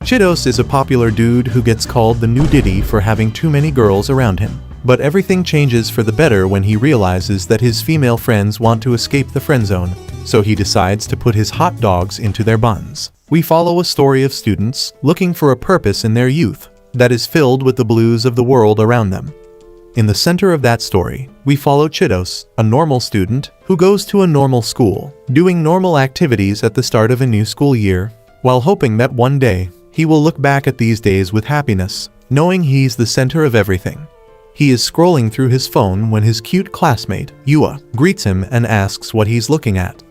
Chidos is a popular dude who gets called the new Diddy for having too many girls around him. But everything changes for the better when he realizes that his female friends want to escape the friend zone, so he decides to put his hot dogs into their buns. We follow a story of students looking for a purpose in their youth that is filled with the blues of the world around them. In the center of that story, we follow Chidos, a normal student who goes to a normal school, doing normal activities at the start of a new school year, while hoping that one day he will look back at these days with happiness, knowing he's the center of everything. He is scrolling through his phone when his cute classmate, Yua, greets him and asks what he's looking at.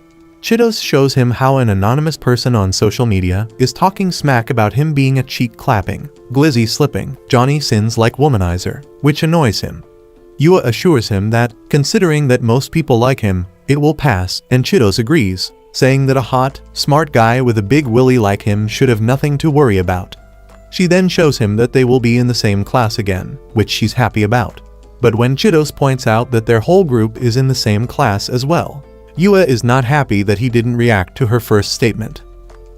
Chidos shows him how an anonymous person on social media is talking smack about him being a cheek-clapping, glizzy-slipping, Johnny-Sins-like womanizer, which annoys him. Yua assures him that, considering that most people like him, it will pass, and Chidos agrees, saying that a hot, smart guy with a big willy like him should have nothing to worry about. She then shows him that they will be in the same class again, which she's happy about. But when Chidos points out that their whole group is in the same class as well, Yua is not happy that he didn't react to her first statement.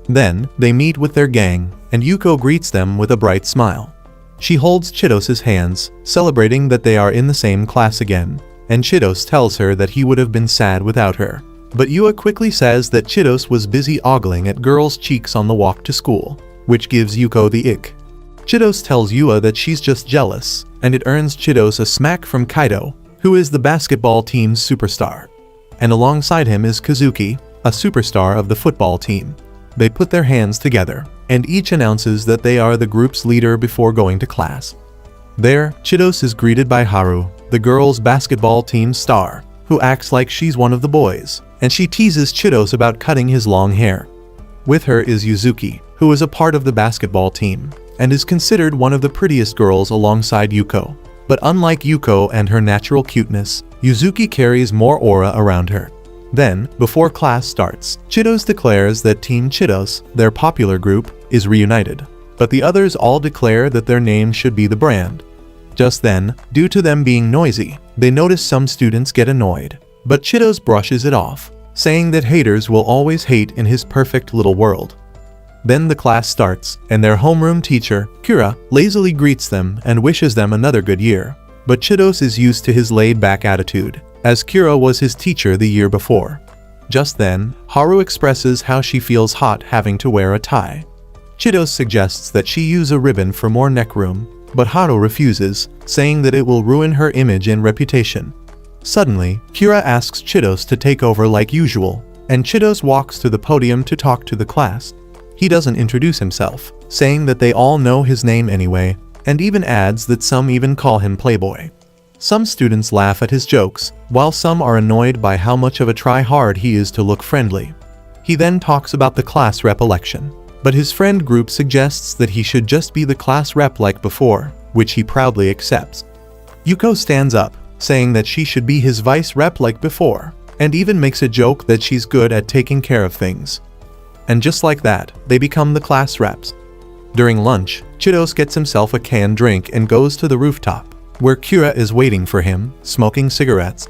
Then, they meet with their gang, and Yuko greets them with a bright smile. She holds Chidos' hands, celebrating that they are in the same class again, and Chidos tells her that he would have been sad without her. But Yua quickly says that Chidos was busy ogling at girls' cheeks on the walk to school, which gives Yuko the ick. Chidos tells Yua that she's just jealous, and it earns Chidos a smack from Kaido, who is the basketball team's superstar. And alongside him is Kazuki, a superstar of the football team. They put their hands together, and each announces that they are the group's leader before going to class. There, Chidos is greeted by Haru, the girls' basketball team star, who acts like she's one of the boys, and she teases Chidos about cutting his long hair. With her is Yuzuki, who is a part of the basketball team, and is considered one of the prettiest girls alongside Yuko. But unlike Yuko and her natural cuteness, Yuzuki carries more aura around her. Then, before class starts, Chidos declares that Team Chidos, their popular group, is reunited. But the others all declare that their name should be the brand. Just then, due to them being noisy, they notice some students get annoyed. But Chidos brushes it off, saying that haters will always hate in his perfect little world. Then the class starts, and their homeroom teacher, Kira, lazily greets them and wishes them another good year. But Chidos is used to his laid-back attitude, as Kira was his teacher the year before. Just then, Haru expresses how she feels hot having to wear a tie. Chidos suggests that she use a ribbon for more neck room, but Haru refuses, saying that it will ruin her image and reputation. Suddenly, Kira asks Chidos to take over like usual, and Chidos walks to the podium to talk to the class. He doesn't introduce himself, saying that they all know his name anyway, and even adds that some even call him Playboy. Some students laugh at his jokes, while some are annoyed by how much of a try-hard he is to look friendly. He then talks about the class rep election, but his friend group suggests that he should just be the class rep like before, which he proudly accepts. Yuko stands up, saying that she should be his vice rep like before, and even makes a joke that she's good at taking care of things. And just like that, they become the class reps. During lunch, Chidos gets himself a canned drink and goes to the rooftop, where Kira is waiting for him, smoking cigarettes.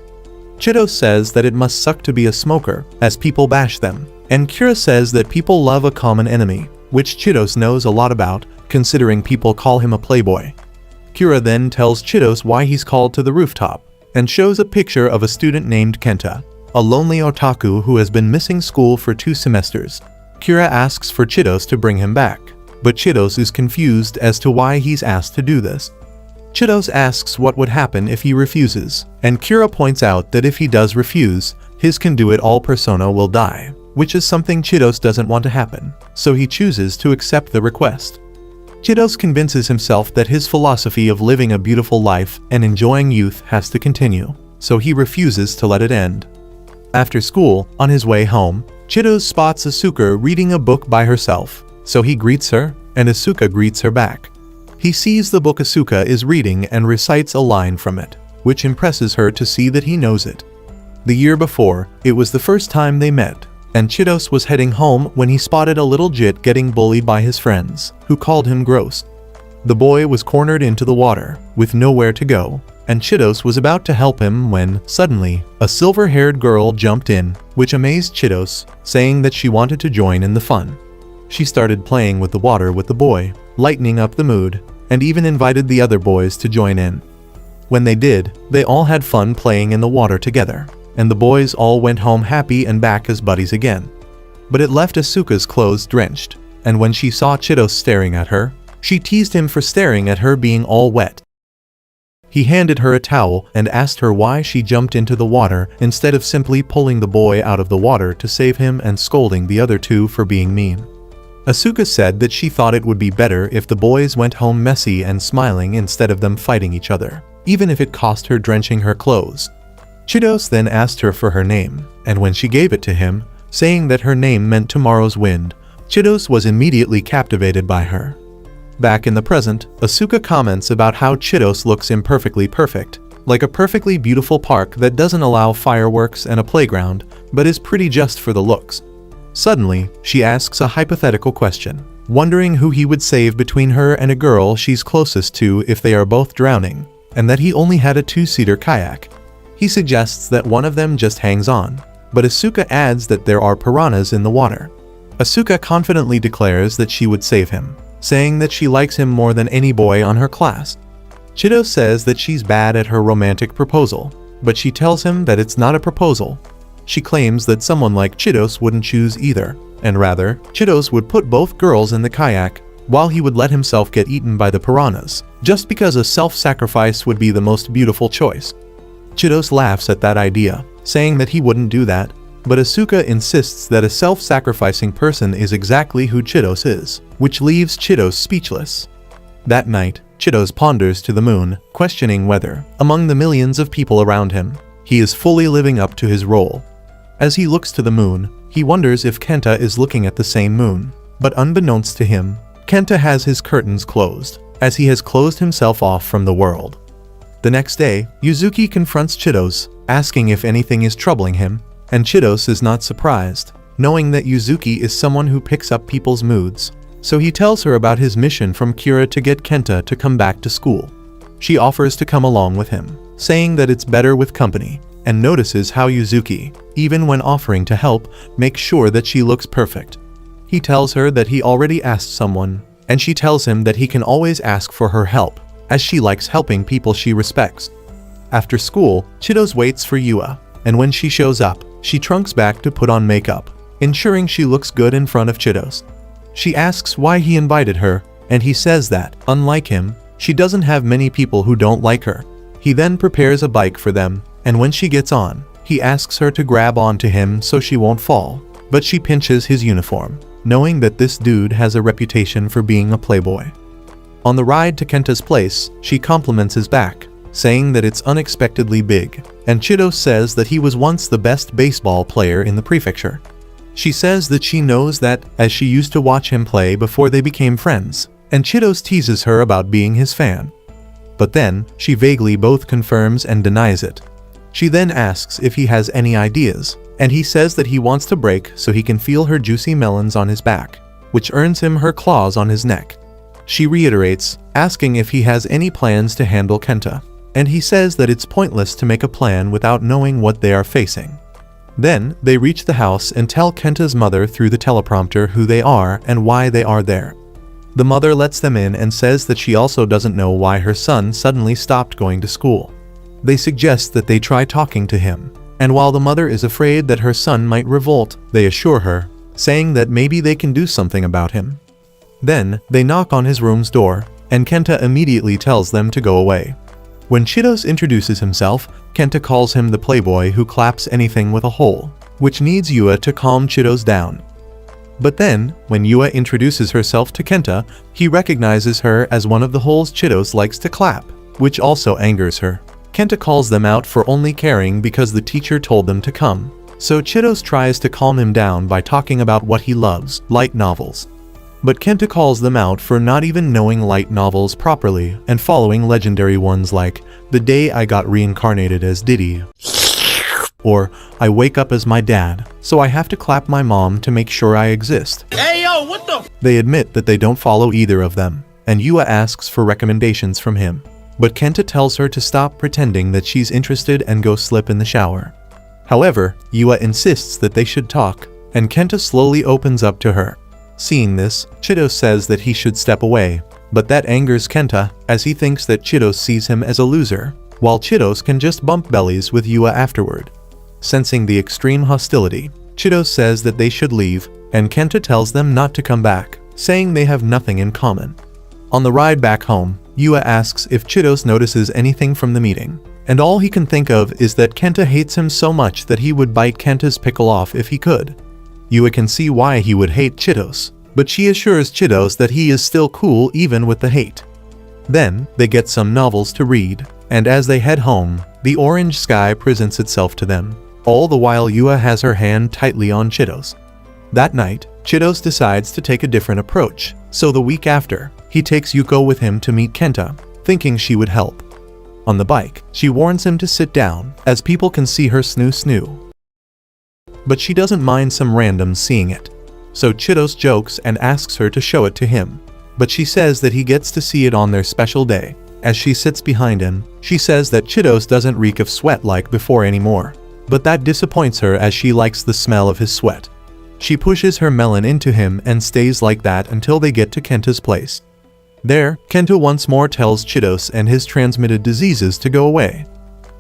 Chidos says that it must suck to be a smoker, as people bash them, and Kira says that people love a common enemy, which Chidos knows a lot about, considering people call him a playboy. Kira then tells Chidos why he's called to the rooftop, and shows a picture of a student named Kenta, a lonely otaku who has been missing school for 2 semesters. Kira asks for Chidos to bring him back, but Chidos is confused as to why he's asked to do this. Chidos asks what would happen if he refuses, and Kira points out that if he does refuse, his can-do-it-all persona will die, which is something Chidos doesn't want to happen, so he chooses to accept the request. Chidos convinces himself that his philosophy of living a beautiful life and enjoying youth has to continue, so he refuses to let it end. After school, on his way home, Chidos spots Asuka reading a book by herself, so he greets her, and Asuka greets her back. He sees the book Asuka is reading and recites a line from it, which impresses her to see that he knows it. The year before, it was the first time they met, and Chidos was heading home when he spotted a little jit getting bullied by his friends, who called him gross. The boy was cornered into the water, with nowhere to go, and Chidos was about to help him when, suddenly, a silver-haired girl jumped in, which amazed Chidos, saying that she wanted to join in the fun. She started playing with the water with the boy, lightening up the mood, and even invited the other boys to join in. When they did, they all had fun playing in the water together, and the boys all went home happy and back as buddies again. But it left Asuka's clothes drenched, and when she saw Chitos staring at her, she teased him for staring at her being all wet. He handed her a towel and asked her why she jumped into the water instead of simply pulling the boy out of the water to save him and scolding the other two for being mean. Asuka said that she thought it would be better if the boys went home messy and smiling instead of them fighting each other, even if it cost her drenching her clothes. Chitos then asked her for her name, and when she gave it to him, saying that her name meant tomorrow's wind, Chitos was immediately captivated by her. Back in the present, Asuka comments about how Chitos looks imperfectly perfect, like a perfectly beautiful park that doesn't allow fireworks and a playground, but is pretty just for the looks. Suddenly, she asks a hypothetical question, wondering who he would save between her and a girl she's closest to if they are both drowning, and that he only had a two-seater kayak. He suggests that one of them just hangs on, but Asuka adds that there are piranhas in the water. Asuka confidently declares that she would save him, saying that she likes him more than any boy on her class. Chitos says that she's bad at her romantic proposal, but she tells him that it's not a proposal. She claims that someone like Chitos wouldn't choose either, and rather, Chitos would put both girls in the kayak, while he would let himself get eaten by the piranhas, just because a self-sacrifice would be the most beautiful choice. Chitos laughs at that idea, saying that he wouldn't do that, but Asuka insists that a self-sacrificing person is exactly who Chitos is, which leaves Chitos speechless. That night, Chitos ponders to the moon, questioning whether, among the millions of people around him, he is fully living up to his role. As he looks to the moon, he wonders if Kenta is looking at the same moon, but unbeknownst to him, Kenta has his curtains closed, as he has closed himself off from the world. The next day, Yuzuki confronts Chitos, asking if anything is troubling him, and Chitos is not surprised, knowing that Yuzuki is someone who picks up people's moods, so he tells her about his mission from Kira to get Kenta to come back to school. She offers to come along with him, saying that it's better with company, and notices how Yuzuki, even when offering to help, makes sure that she looks perfect. He tells her that he already asked someone, and she tells him that he can always ask for her help, as she likes helping people she respects. After school, Chitos waits for Yua, and when she shows up, she trunks back to put on makeup, ensuring she looks good in front of Chitos. She asks why he invited her, and he says that, unlike him, she doesn't have many people who don't like her. He then prepares a bike for them, and when she gets on, he asks her to grab onto him so she won't fall, but she pinches his uniform, knowing that this dude has a reputation for being a playboy. On the ride to Kenta's place, she compliments his back, saying that it's unexpectedly big, and Chitos says that he was once the best baseball player in the prefecture. She says that she knows that, as she used to watch him play before they became friends, and Chitos teases her about being his fan. But then, she vaguely both confirms and denies it. She then asks if he has any ideas, and he says that he wants to break so he can feel her juicy melons on his back, which earns him her claws on his neck. She reiterates, asking if he has any plans to handle Kenta, and he says that it's pointless to make a plan without knowing what they are facing. Then, they reach the house and tell Kenta's mother through the teleprompter who they are and why they are there. The mother lets them in and says that she also doesn't know why her son suddenly stopped going to school. They suggest that they try talking to him, and while the mother is afraid that her son might revolt, they assure her, saying that maybe they can do something about him. Then, they knock on his room's door, and Kenta immediately tells them to go away. When Chitos introduces himself, Kenta calls him the playboy who claps anything with a hole, which needs Yua to calm Chitos down. But then, when Yua introduces herself to Kenta, he recognizes her as one of the holes Chitos likes to clap, which also angers her. Kenta calls them out for only caring because the teacher told them to come, so Chitos tries to calm him down by talking about what he loves, light novels. But Kenta calls them out for not even knowing light novels properly and following legendary ones like The Day I Got Reincarnated as Diddy, or I Wake Up as My Dad, so I have to clap my mom to make sure I exist. Hey yo, what the? They admit that they don't follow either of them, and Yua asks for recommendations from him. But Kenta tells her to stop pretending that she's interested and go slip in the shower. However, Yua insists that they should talk, and Kenta slowly opens up to her. Seeing this, Chitos says that he should step away, but that angers Kenta, as he thinks that Chitos sees him as a loser, while Chitos can just bump bellies with Yua afterward. Sensing the extreme hostility, Chitos says that they should leave, and Kenta tells them not to come back, saying they have nothing in common. On the ride back home, Yua asks if Chitos notices anything from the meeting, and all he can think of is that Kenta hates him so much that he would bite Kenta's pickle off if he could. Yua can see why he would hate Chitos, but she assures Chitos that he is still cool even with the hate. Then, they get some novels to read, and as they head home, the orange sky presents itself to them, all the while Yua has her hand tightly on Chitos. That night, Chitos decides to take a different approach, so the week after, he takes Yuko with him to meet Kenta, thinking she would help. On the bike, she warns him to sit down, as people can see her snoo. But she doesn't mind some randoms seeing it. So Chitos jokes and asks her to show it to him, but she says that he gets to see it on their special day. As she sits behind him, she says that Chitos doesn't reek of sweat like before anymore, but that disappoints her as she likes the smell of his sweat. She pushes her melon into him and stays like that until they get to Kenta's place. There, Kenta once more tells Chitos and his transmitted diseases to go away.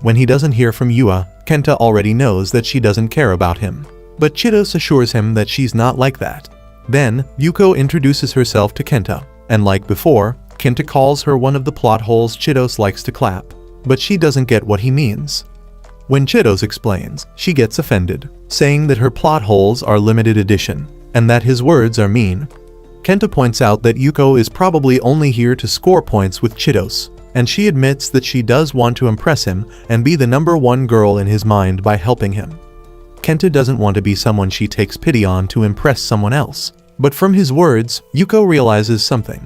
When he doesn't hear from Yua, Kenta already knows that she doesn't care about him, but Chitos assures him that she's not like that. Then, Yuko introduces herself to Kenta, and like before, Kenta calls her one of the plot holes Chitos likes to clap, but she doesn't get what he means. When Chitos explains, she gets offended, saying that her plot holes are limited edition, and that his words are mean. Kenta points out that Yuko is probably only here to score points with Chitos, and she admits that she does want to impress him and be the #1 girl in his mind by helping him. Kenta doesn't want to be someone she takes pity on to impress someone else, but from his words, Yuko realizes something.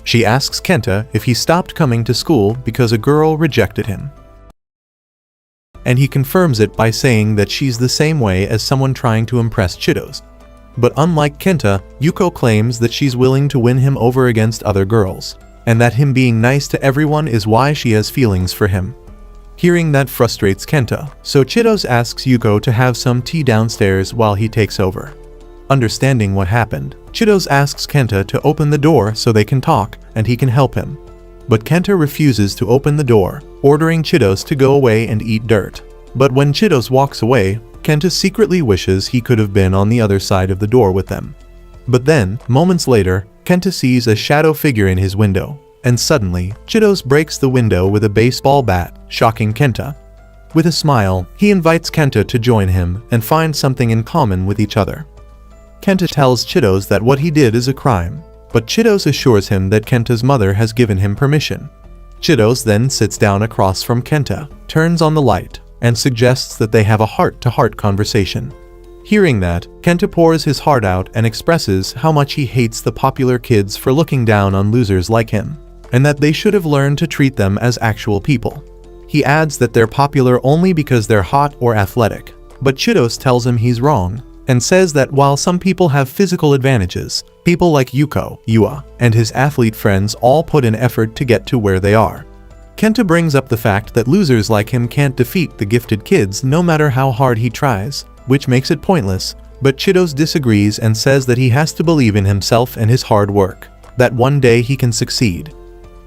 She asks Kenta if he stopped coming to school because a girl rejected him. And he confirms it by saying that she's the same way as someone trying to impress Chitos. But unlike Kenta, Yuko claims that she's willing to win him over against other girls, and that him being nice to everyone is why she has feelings for him. Hearing that frustrates Kenta, so Chitos asks Yuko to have some tea downstairs while he takes over. Understanding what happened, Chitos asks Kenta to open the door so they can talk and he can help him. But Kenta refuses to open the door, ordering Chitos to go away and eat dirt. But when Chitos walks away, Kenta secretly wishes he could have been on the other side of the door with them. But then, moments later, Kenta sees a shadow figure in his window, and suddenly, Chitos breaks the window with a baseball bat, shocking Kenta. With a smile, he invites Kenta to join him and find something in common with each other. Kenta tells Chitos that what he did is a crime, but Chitos assures him that Kenta's mother has given him permission. Chitos then sits down across from Kenta, turns on the light, and suggests that they have a heart-to-heart conversation. Hearing that, Kenta pours his heart out and expresses how much he hates the popular kids for looking down on losers like him, and that they should have learned to treat them as actual people. He adds that they're popular only because they're hot or athletic, but Chitos tells him he's wrong, and says that while some people have physical advantages, people like Yuko, Yua, and his athlete friends all put in effort to get to where they are. Kenta brings up the fact that losers like him can't defeat the gifted kids no matter how hard he tries, which makes it pointless, but Chitos disagrees and says that he has to believe in himself and his hard work, that one day he can succeed.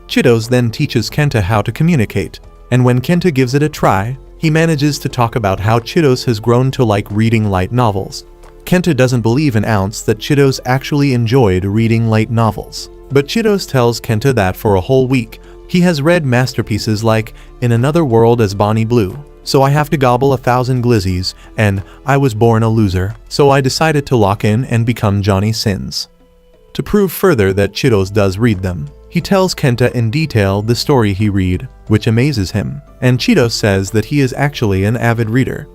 Chitos then teaches Kenta how to communicate, and when Kenta gives it a try, he manages to talk about how Chitos has grown to like reading light novels. Kenta doesn't believe an ounce that Chitos actually enjoyed reading light novels, but Chitos tells Kenta that for a whole week, he has read masterpieces like In Another World as Bonnie Blue, So I Have to Gobble 1,000 Glizzies, and I Was Born a Loser, so I decided to lock in and become Johnny Sins. To prove further that Chitos does read them, he tells Kenta in detail the story he read, which amazes him, and Chitos says that he is actually an avid reader.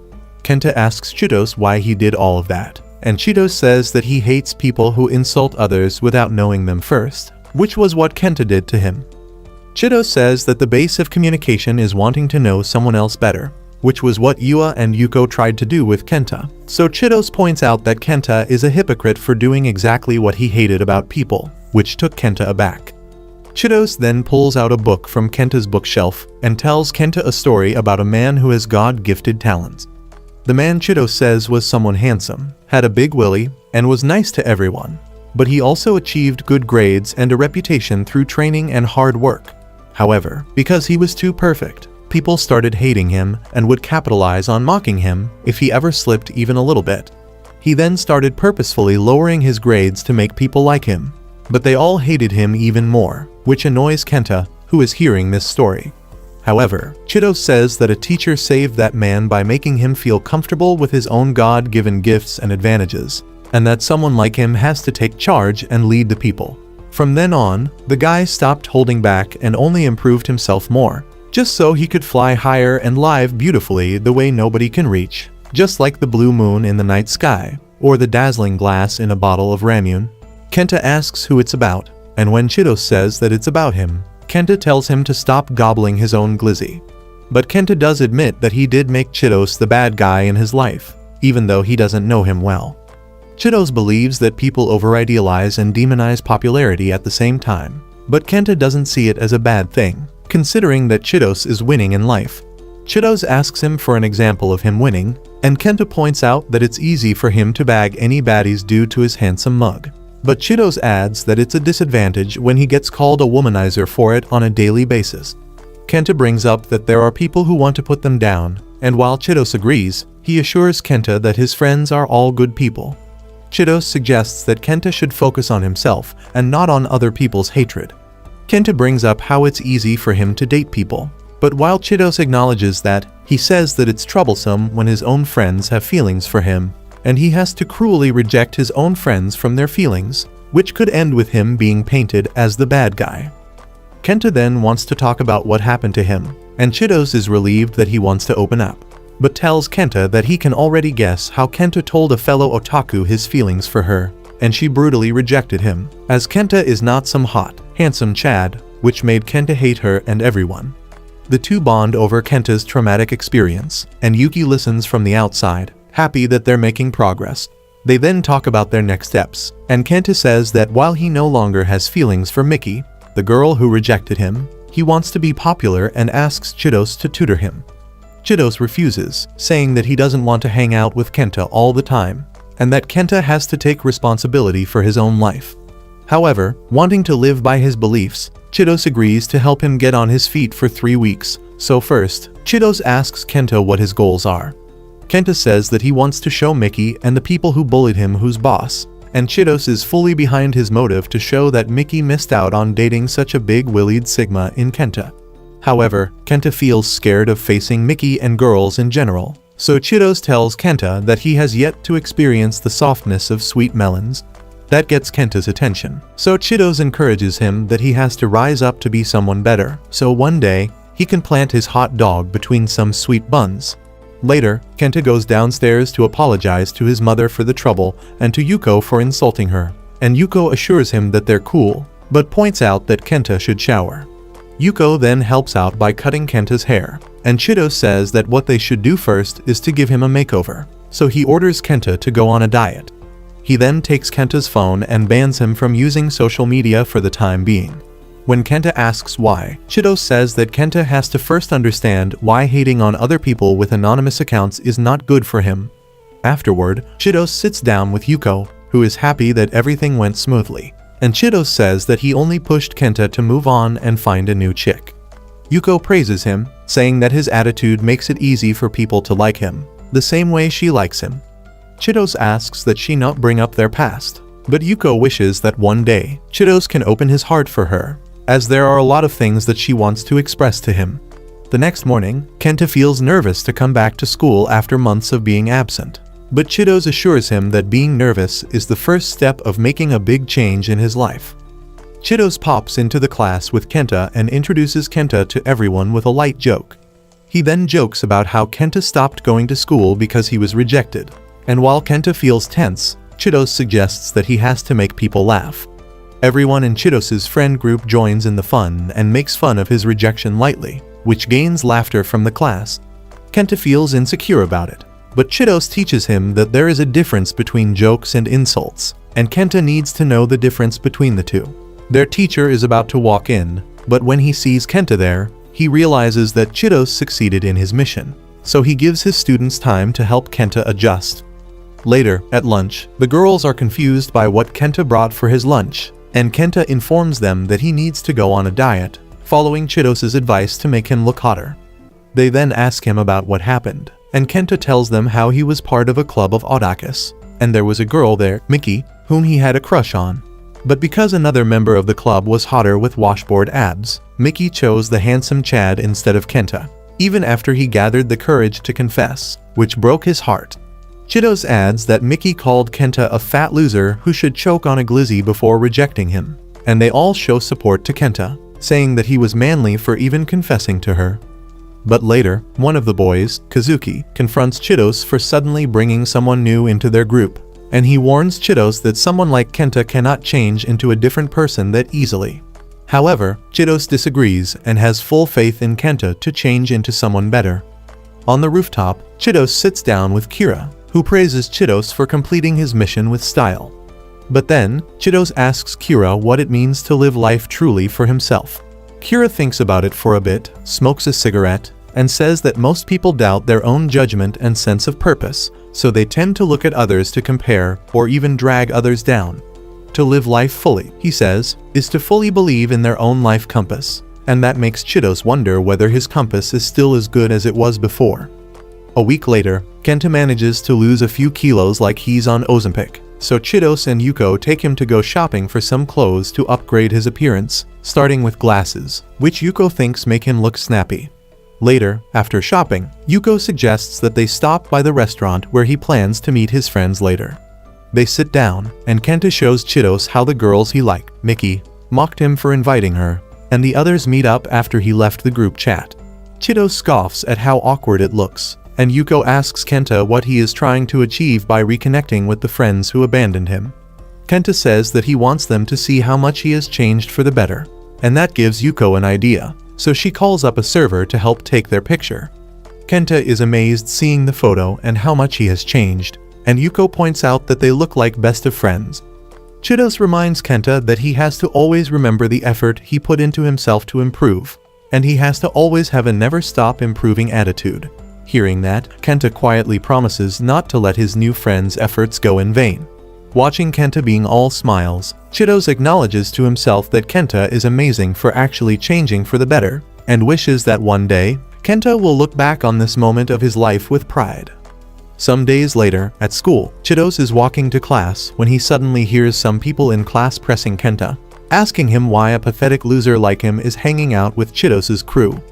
Kenta asks Chitos why he did all of that, and Chitos says that he hates people who insult others without knowing them first, which was what Kenta did to him. Chitos says that the base of communication is wanting to know someone else better, which was what Yua and Yuko tried to do with Kenta. So Chitos points out that Kenta is a hypocrite for doing exactly what he hated about people, which took Kenta aback. Chitos then pulls out a book from Kenta's bookshelf and tells Kenta a story about a man who has God-gifted talents. The man Chitos says was someone handsome, had a big willy, and was nice to everyone. but he also achieved good grades and a reputation through training and hard work. However, because he was too perfect, people started hating him and would capitalize on mocking him if he ever slipped even a little bit. He then started purposefully lowering his grades to make people like him, but they all hated him even more, which annoys Kenta, who is hearing this story. However, Chido says that a teacher saved that man by making him feel comfortable with his own God-given gifts and advantages, and that someone like him has to take charge and lead the people. From then on, the guy stopped holding back and only improved himself more, just so he could fly higher and live beautifully the way nobody can reach, just like the blue moon in the night sky, or the dazzling glass in a bottle of ramune. Kenta asks who it's about, and when Chido says that it's about him, Kenta tells him to stop gobbling his own glizzy. But Kenta does admit that he did make Chidos the bad guy in his life, even though he doesn't know him well. Chidos believes that people over-idealize and demonize popularity at the same time, but Kenta doesn't see it as a bad thing, considering that Chidos is winning in life. Chidos asks him for an example of him winning, and Kenta points out that it's easy for him to bag any baddies due to his handsome mug. But Chidos adds that it's a disadvantage when he gets called a womanizer for it on a daily basis. Kenta brings up that there are people who want to put them down, and while Chidos agrees, he assures Kenta that his friends are all good people. Chidos suggests that Kenta should focus on himself and not on other people's hatred. Kenta brings up how it's easy for him to date people, but while Chidos acknowledges that, he says that it's troublesome when his own friends have feelings for him, and he has to cruelly reject his own friends from their feelings, which could end with him being painted as the bad guy. Kenta then wants to talk about what happened to him, and Chidos is relieved that he wants to open up, but tells Kenta that he can already guess how Kenta told a fellow otaku his feelings for her, and she brutally rejected him, as Kenta is not some hot, handsome Chad, which made Kenta hate her and everyone. The two bond over Kenta's traumatic experience, and Yuki listens from the outside, happy that they're making progress. They then talk about their next steps, and Kenta says that while he no longer has feelings for Miki, the girl who rejected him, he wants to be popular and asks Chidos to tutor him. Chidos refuses, saying that he doesn't want to hang out with Kenta all the time, and that Kenta has to take responsibility for his own life. However, wanting to live by his beliefs, Chidos agrees to help him get on his feet for 3 weeks. So first, Chidos asks Kenta what his goals are. Kenta says that he wants to show Miki and the people who bullied him who's boss, and Chidos is fully behind his motive to show that Miki missed out on dating such a big-willied Sigma in Kenta. However, Kenta feels scared of facing Miki and girls in general, so Chidos tells Kenta that he has yet to experience the softness of sweet melons. That gets Kenta's attention, so Chidos encourages him that he has to rise up to be someone better, so one day, he can plant his hot dog between some sweet buns. Later, Kenta goes downstairs to apologize to his mother for the trouble and to Yuko for insulting her, and Yuko assures him that they're cool, but points out that Kenta should shower. Yuko then helps out by cutting Kenta's hair, and Chidos says that what they should do first is to give him a makeover, so he orders Kenta to go on a diet. He then takes Kenta's phone and bans him from using social media for the time being. When Kenta asks why, Chidos says that Kenta has to first understand why hating on other people with anonymous accounts is not good for him. Afterward, Chidos sits down with Yuko, who is happy that everything went smoothly, and Chidos says that he only pushed Kenta to move on and find a new chick. Yuko praises him, saying that his attitude makes it easy for people to like him, the same way she likes him. Chidos asks that she not bring up their past, but Yuko wishes that one day, Chidos can open his heart for her, as there are a lot of things that she wants to express to him. The next morning, Kenta feels nervous to come back to school after months of being absent, but Chidos assures him that being nervous is the first step of making a big change in his life. Chidos pops into the class with Kenta and introduces Kenta to everyone with a light joke. He then jokes about how Kenta stopped going to school because he was rejected, and while Kenta feels tense, Chidos suggests that he has to make people laugh. Everyone in Chidos's friend group joins in the fun and makes fun of his rejection lightly, which gains laughter from the class. Kenta feels insecure about it, but Chidos teaches him that there is a difference between jokes and insults, and Kenta needs to know the difference between the two. Their teacher is about to walk in, but when he sees Kenta there, he realizes that Chidos succeeded in his mission, so he gives his students time to help Kenta adjust. Later, at lunch, the girls are confused by what Kenta brought for his lunch, and Kenta informs them that he needs to go on a diet, following Chidos's advice to make him look hotter. They then ask him about what happened, and Kenta tells them how he was part of a club of otakus, and there was a girl there, Miki, whom he had a crush on. But because another member of the club was hotter with washboard abs, Miki chose the handsome Chad instead of Kenta, even after he gathered the courage to confess, which broke his heart. Chidos adds that Miki called Kenta a fat loser who should choke on a glizzy before rejecting him, and they all show support to Kenta, saying that he was manly for even confessing to her. But later, one of the boys, Kazuki, confronts Chidos for suddenly bringing someone new into their group, and he warns Chidos that someone like Kenta cannot change into a different person that easily. However, Chidos disagrees and has full faith in Kenta to change into someone better. On the rooftop, Chidos sits down with Kira, who praises Chidos for completing his mission with style. But then, Chidos asks Kira what it means to live life truly for himself. Kira thinks about it for a bit, smokes a cigarette, and says that most people doubt their own judgment and sense of purpose, so they tend to look at others to compare or even drag others down. To live life fully, he says, is to fully believe in their own life compass, and that makes Chidos wonder whether his compass is still as good as it was before. A week later, Kenta manages to lose a few kilos like he's on Ozempic, so Chidos and Yuko take him to go shopping for some clothes to upgrade his appearance, starting with glasses, which Yuko thinks make him look snappy. Later, after shopping, Yuko suggests that they stop by the restaurant where he plans to meet his friends later. They sit down, and Kenta shows Chidos how the girls he liked, Miki, mocked him for inviting her, and the others meet up after he left the group chat. Chidos scoffs at how awkward it looks, and Yuko asks Kenta what he is trying to achieve by reconnecting with the friends who abandoned him. Kenta says that he wants them to see how much he has changed for the better, and that gives Yuko an idea, so she calls up a server to help take their picture. Kenta is amazed seeing the photo and how much he has changed, and Yuko points out that they look like best of friends. Chidos reminds Kenta that he has to always remember the effort he put into himself to improve, and he has to always have a never stop improving attitude. Hearing that, Kenta quietly promises not to let his new friend's efforts go in vain. Watching Kenta being all smiles, Chidos acknowledges to himself that Kenta is amazing for actually changing for the better, and wishes that one day, Kenta will look back on this moment of his life with pride. Some days later, at school, Chidos is walking to class when he suddenly hears some people in class pressing Kenta, asking him why a pathetic loser like him is hanging out with Chidos's crew.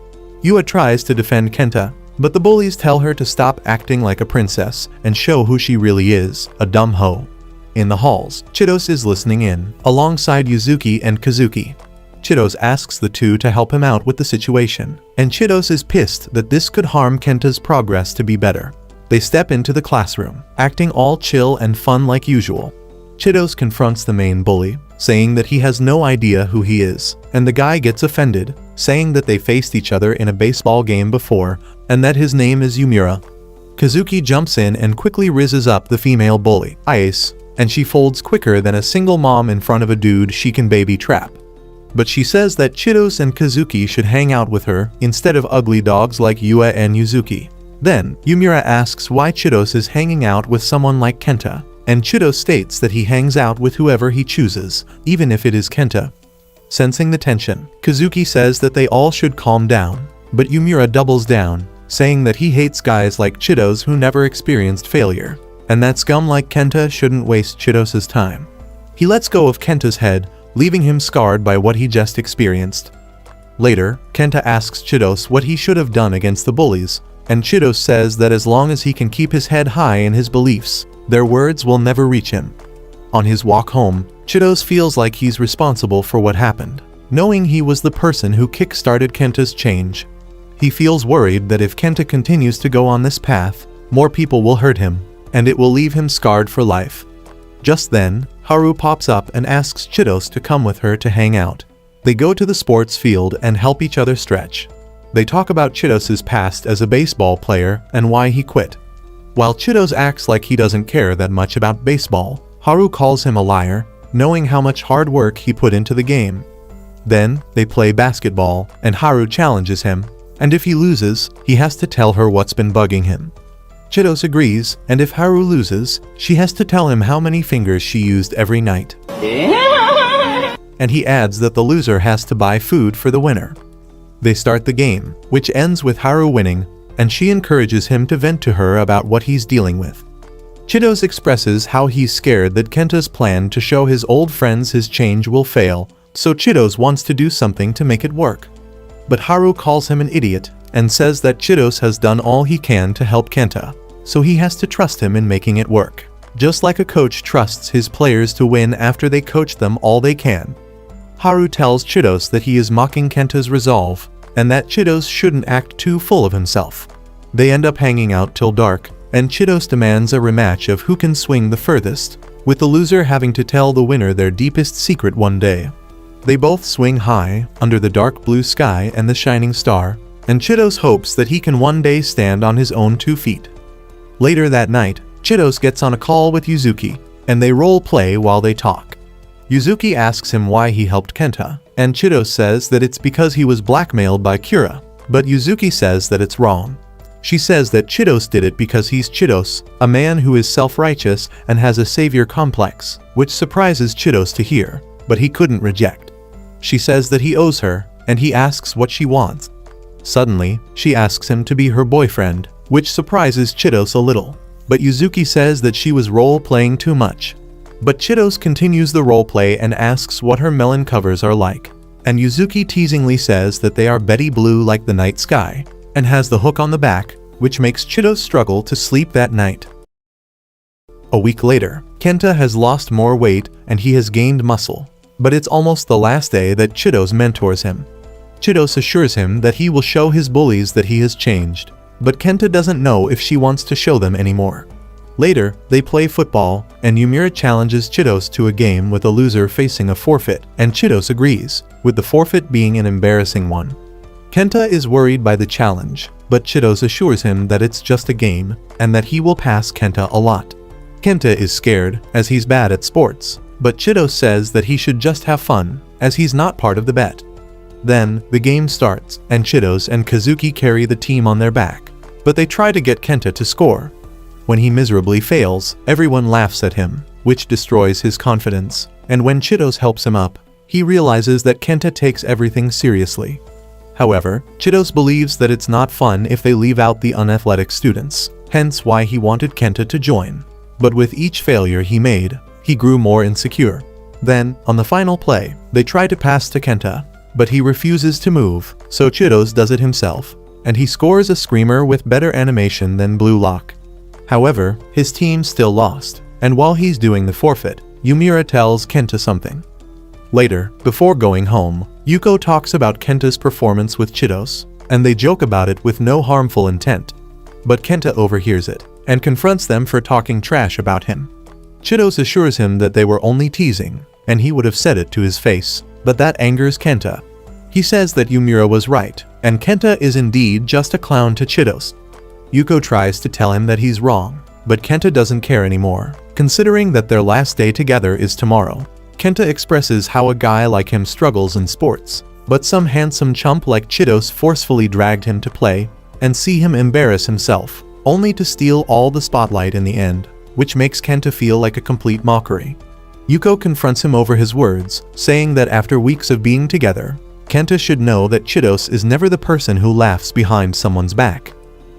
Yua tries to defend Kenta, but the bullies tell her to stop acting like a princess and show who she really is, a dumb hoe. In the halls, Chidos is listening in, alongside Yuzuki and Kazuki. Chidos asks the two to help him out with the situation, and Chidos is pissed that this could harm Kenta's progress to be better. They step into the classroom, acting all chill and fun like usual. Chidos confronts the main bully, saying that he has no idea who he is, and the guy gets offended, saying that they faced each other in a baseball game before, and that his name is Yumura. Kazuki jumps in and quickly rizzes up the female bully, Ice, and she folds quicker than a single mom in front of a dude she can baby trap. But she says that Chidos and Kazuki should hang out with her instead of ugly dogs like Yua and Yuzuki. Then, Yumura asks why Chidos is hanging out with someone like Kenta, and Chidos states that he hangs out with whoever he chooses, even if it is Kenta. Sensing the tension, Kazuki says that they all should calm down, but Yumura doubles down, saying that he hates guys like Chidos who never experienced failure, and that scum like Kenta shouldn't waste Chidos's time. He lets go of Kenta's head, leaving him scarred by what he just experienced. Later, Kenta asks Chidos what he should have done against the bullies, and Chidos says that as long as he can keep his head high in his beliefs, their words will never reach him. On his walk home, Chidos feels like he's responsible for what happened, knowing he was the person who kick-started Kenta's change. He feels worried that if Kenta continues to go on this path, more people will hurt him, and it will leave him scarred for life. Just then, Haru pops up and asks Chidos to come with her to hang out. They go to the sports field and help each other stretch. They talk about Chidos's past as a baseball player and why he quit. While Chidos acts like he doesn't care that much about baseball, Haru calls him a liar, knowing how much hard work he put into the game. Then, they play basketball, and Haru challenges him, and if he loses, he has to tell her what's been bugging him. Chidos agrees, and if Haru loses, she has to tell him how many fingers she used every night. And he adds that the loser has to buy food for the winner. They start the game, which ends with Haru winning, and she encourages him to vent to her about what he's dealing with. Chidos expresses how he's scared that Kenta's plan to show his old friends his change will fail, so Chidos wants to do something to make it work. But Haru calls him an idiot and says that Chidos has done all he can to help Kenta, so he has to trust him in making it work, just like a coach trusts his players to win after they coach them all they can. Haru tells Chidos that he is mocking Kenta's resolve, and that Chidos shouldn't act too full of himself. They end up hanging out till dark, and Chidos demands a rematch of who can swing the furthest, with the loser having to tell the winner their deepest secret one day. They both swing high, under the dark blue sky and the shining star, and Chidos hopes that he can one day stand on his own 2 feet. Later that night, Chidos gets on a call with Yuzuki, and they role-play while they talk. Yuzuki asks him why he helped Kenta, and Chidos says that it's because he was blackmailed by Kira, but Yuzuki says that it's wrong. She says that Chidos did it because he's Chidos, a man who is self-righteous and has a savior complex, which surprises Chidos to hear, but he couldn't reject. She says that he owes her, and he asks what she wants. Suddenly, she asks him to be her boyfriend, which surprises Chidos a little, but Yuzuki says that she was role-playing too much. But Chidos continues the roleplay and asks what her melon covers are like, and Yuzuki teasingly says that they are Betty Blue like the night sky, and has the hook on the back, which makes Chidos struggle to sleep that night. A week later, Kenta has lost more weight and he has gained muscle, but it's almost the last day that Chidos mentors him. Chidos assures him that he will show his bullies that he has changed, but Kenta doesn't know if she wants to show them anymore. Later, they play football, and Yumira challenges Chidos to a game with a loser facing a forfeit, and Chidos agrees, with the forfeit being an embarrassing one. Kenta is worried by the challenge, but Chidos assures him that it's just a game, and that he will pass Kenta a lot. Kenta is scared, as he's bad at sports, but Chidos says that he should just have fun, as he's not part of the bet. Then, the game starts, and Chidos and Kazuki carry the team on their back, but they try to get Kenta to score. When he miserably fails, everyone laughs at him, which destroys his confidence, and when Chidos helps him up, he realizes that Kenta takes everything seriously. However, Chidos believes that it's not fun if they leave out the unathletic students, hence why he wanted Kenta to join. But with each failure he made, he grew more insecure. Then, on the final play, they try to pass to Kenta, but he refuses to move, so Chidos does it himself, and he scores a screamer with better animation than Blue Lock. However, his team still lost, and while he's doing the forfeit, Yumira tells Kenta something. Later, before going home, Yuko talks about Kenta's performance with Chidos, and they joke about it with no harmful intent. But Kenta overhears it, and confronts them for talking trash about him. Chidos assures him that they were only teasing, and he would have said it to his face, but that angers Kenta. He says that Yumira was right, and Kenta is indeed just a clown to Chidos. Yuko tries to tell him that he's wrong, but Kenta doesn't care anymore, considering that their last day together is tomorrow. Kenta expresses how a guy like him struggles in sports, but some handsome chump like Chidos forcefully dragged him to play, and see him embarrass himself, only to steal all the spotlight in the end, which makes Kenta feel like a complete mockery. Yuko confronts him over his words, saying that after weeks of being together, Kenta should know that Chidos is never the person who laughs behind someone's back.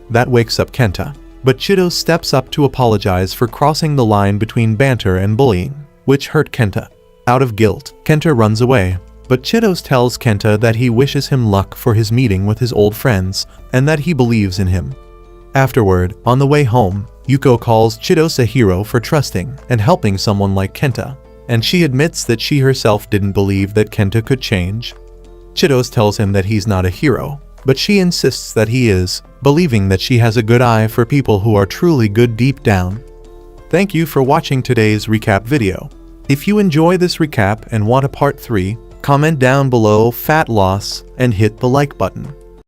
That wakes up Kenta, but Chidos steps up to apologize for crossing the line between banter and bullying, which hurt Kenta. Out of guilt, Kenta runs away, but Chidos tells Kenta that he wishes him luck for his meeting with his old friends, and that he believes in him. Afterward, on the way home, Yuko calls Chidos a hero for trusting and helping someone like Kenta, and she admits that she herself didn't believe that Kenta could change. Chidos tells him that he's not a hero, but she insists that he is, believing that she has a good eye for people who are truly good deep down. Thank you for watching today's recap video. If you enjoy this recap and want a part 3, comment down below fat loss and hit the like button.